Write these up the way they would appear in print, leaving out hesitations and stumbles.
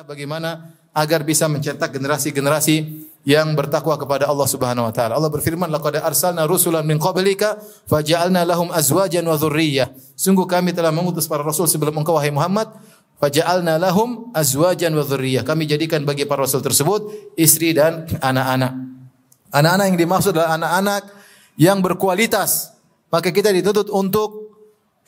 adalah bagaimana agar bisa mencetak generasi-generasi yang bertakwa kepada Allah Subhanahu wa taala. Allah berfirman, "Laqad arsalna rusulan min qablika faja'alna lahum azwajan wa dzurriyyah." Sungguh kami telah mengutus para rasul sebelum engkau wahai Muhammad, faja'alna lahum azwajan wa dzurriyyah. Kami jadikan bagi para rasul tersebut istri dan anak-anak. Anak-anak yang dimaksud adalah anak-anak yang berkualitas. Maka kita dituntut untuk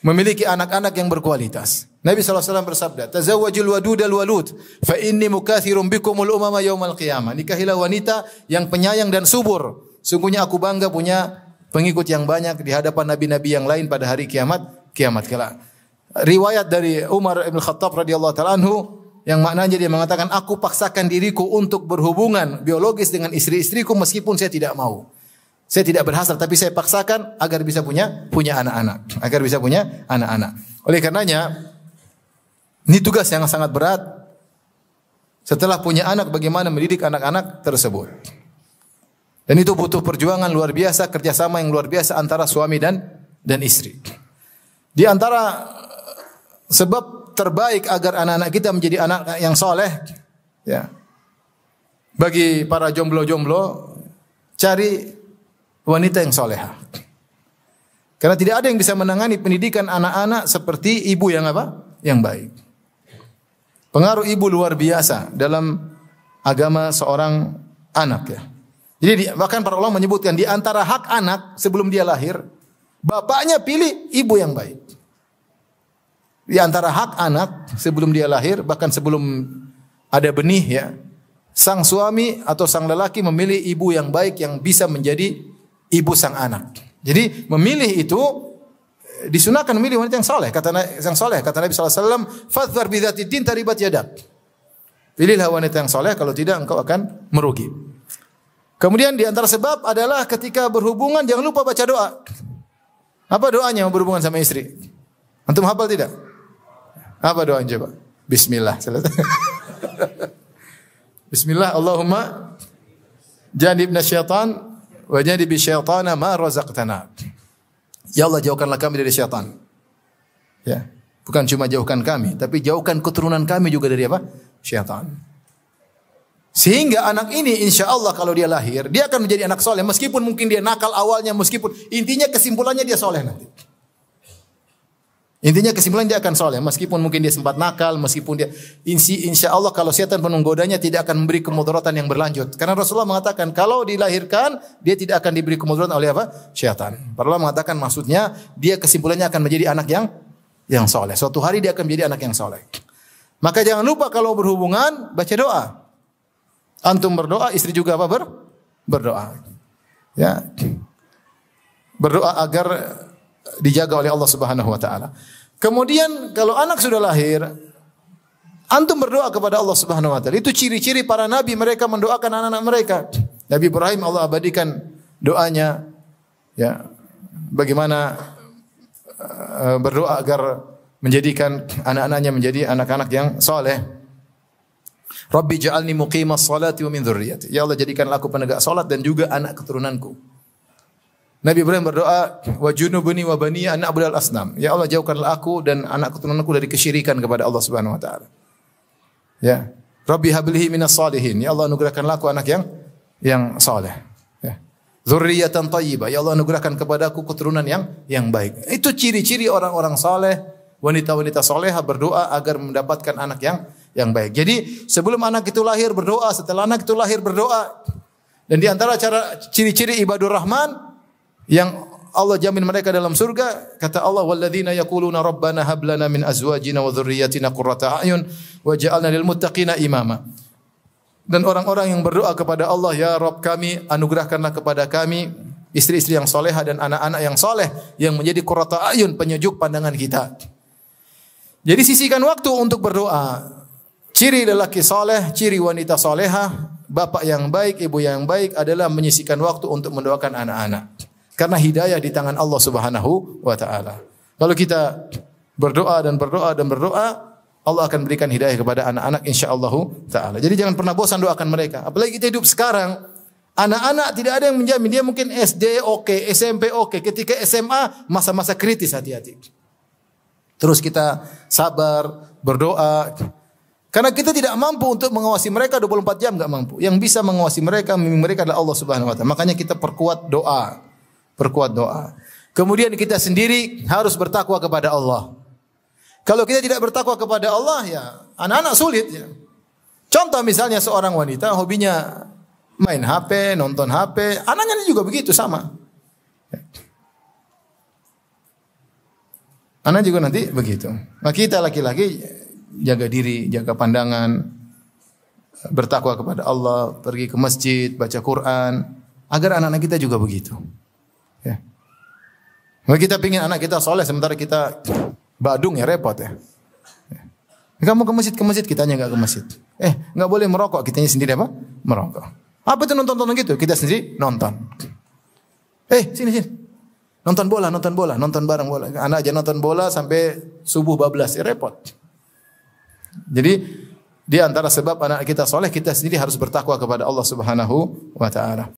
memiliki anak-anak yang berkualitas. Nabi SAW bersabda, "Tazawwajul wadudal walud, fa inni mukathirun bikumul umama yaumal qiyamah." Nikahilah wanita yang penyayang dan subur. Sungguhnya aku bangga punya pengikut yang banyak di hadapan nabi-nabi yang lain pada hari kiamat kelak. Riwayat dari Umar bin Khattab radhiyallahu taala anhu yang maknanya dia mengatakan, "Aku paksakan diriku untuk berhubungan biologis dengan istri-istriku meskipun saya tidak mau. Saya tidak berhasrat, tapi saya paksakan agar bisa punya anak-anak, agar bisa punya anak-anak." Oleh karenanya, ini tugas yang sangat berat. Setelah punya anak, bagaimana mendidik anak-anak tersebut. Dan itu butuh perjuangan luar biasa, kerjasama yang luar biasa antara suami dan istri. Di antara sebab terbaik agar anak-anak kita menjadi anak yang soleh, ya, bagi para jomblo-jomblo, cari wanita yang soleha. Karena tidak ada yang bisa menangani pendidikan anak-anak seperti ibu yang apa? Yang baik. Pengaruh ibu luar biasa dalam agama seorang anak, ya. Jadi bahkan para ulama menyebutkan di antara hak anak sebelum dia lahir, bapaknya pilih ibu yang baik. Di antara hak anak sebelum dia lahir, bahkan sebelum ada benih, ya, sang suami atau sang lelaki memilih ibu yang baik yang bisa menjadi ibu sang anak. Jadi memilih itu disunahkan memilih wanita yang soleh. Kata Nabi sallallahu alaihi wasallam, "Fadhfar bi dzatid din taribat yadak." Pilihlah wanita yang soleh, kalau tidak engkau akan merugi. Kemudian di antara sebab adalah ketika berhubungan jangan lupa baca doa. Apa doanya berhubungan sama istri? Antum hafal tidak? Apa doanya coba? Bismillah. Bismillah, Allahumma janibna syaitan wa janibi syaitana ma razaqtana. Ya Allah, jauhkanlah kami dari syaitan. Ya, bukan cuma jauhkan kami, tapi jauhkan keturunan kami juga dari apa? Syaitan. Sehingga anak ini insya Allah kalau dia lahir, dia akan menjadi anak soleh. Meskipun mungkin dia nakal awalnya, meskipun intinya kesimpulannya dia soleh nanti. Intinya kesimpulannya dia akan soleh. Meskipun mungkin dia sempat nakal, meskipun dia insya Allah kalau setan menggodanya tidak akan memberi kemudaratan yang berlanjut. Karena Rasulullah mengatakan kalau dilahirkan dia tidak akan diberi kemudaratan oleh apa? Syaitan. Rasulullah mengatakan maksudnya dia kesimpulannya akan menjadi anak yang soleh. Suatu hari dia akan menjadi anak yang soleh. Maka jangan lupa kalau berhubungan baca doa. Antum berdoa, istri juga apa? Berdoa. Ya. Berdoa agar dijaga oleh Allah Subhanahu wa taala. Kemudian kalau anak sudah lahir, antum berdoa kepada Allah Subhanahu wa taala. Itu ciri-ciri para nabi, mereka mendoakan anak-anak mereka. Nabi Ibrahim Allah abadikan doanya, ya. Bagaimana berdoa agar menjadikan anak-anaknya menjadi anak-anak yang saleh. Rabbi ja'alni muqimas salati wa min dzurriyyati. Ya Allah, jadikanlah aku penegak salat dan juga anak keturunanku. Nabi Ibrahim berdoa, wa junubni wa bani an na'budal asnam. Ya Allah, jauhkanlah aku dan anak keturunanku dari kesyirikan kepada Allah Subhanahu wa taala. Ya. Rabbi hablihi minas salihin. Ya Allah, anugerahkanlah aku anak yang saleh. Ya. Dzurriyyatan thayyibah. Ya Allah, anugerahkan kepadaku keturunan yang baik. Itu ciri-ciri orang-orang saleh, wanita-wanita salehah berdoa agar mendapatkan anak yang baik. Jadi, sebelum anak itu lahir berdoa, setelah anak itu lahir berdoa. Dan di antara cara ciri-ciri ibadur rahman yang Allah jamin mereka dalam surga, kata Allah, walladzina yaquluna rabbana hab lana min azwajina wa dzurriyyatina qurrata a'yun waj'alna lil muttaqina imama. Dan orang-orang yang berdoa kepada Allah, ya Rabb kami, anugerahkanlah kepada kami istri-istri yang salehah dan anak-anak yang saleh yang menjadi qurrata a'yun, penyejuk pandangan kita. Jadi sisihkan waktu untuk berdoa. Ciri lelaki saleh, ciri wanita salehah, bapak yang baik, ibu yang baik adalah menyisihkan waktu untuk mendoakan anak-anak. Karena hidayah di tangan Allah Subhanahu wa taala. Kalau kita berdoa dan berdoa dan berdoa, Allah akan berikan hidayah kepada anak-anak insyaallah taala. Jadi jangan pernah bosan doakan mereka. Apalagi kita hidup sekarang, anak-anak tidak ada yang menjamin. Dia mungkin SD oke, SMP oke, ketika SMA masa-masa kritis, hati-hati. Terus kita sabar, berdoa. Karena kita tidak mampu untuk mengawasi mereka 24 jam, enggak mampu. Yang bisa mengawasi mereka, membimbing mereka adalah Allah Subhanahu wa taala. Makanya kita perkuat doa. Perkuat doa. Kemudian kita sendiri harus bertakwa kepada Allah. Kalau kita tidak bertakwa kepada Allah, ya anak-anak sulit ya. Contoh misalnya seorang wanita hobinya main HP, nonton HP, anaknya juga begitu sama. Anak juga nanti begitu. Nah, kita laki-laki jaga diri, jaga pandangan, bertakwa kepada Allah, pergi ke masjid, baca Quran, agar anak-anak kita juga begitu. Ya. Kalau kita ingin anak kita soleh, sementara kita badung ya repot ya. Kamu ke masjid, kitanya enggak ke masjid. Enggak boleh merokok, kitanya sendiri apa? Merokok. Apa itu nonton-nonton gitu? Kita sendiri nonton. Sini. Nonton bola, nonton bareng bola. Anak aja nonton bola sampai subuh bablas, repot. Jadi di antara sebab anak kita soleh, kita sendiri harus bertakwa kepada Allah Subhanahu wa taala.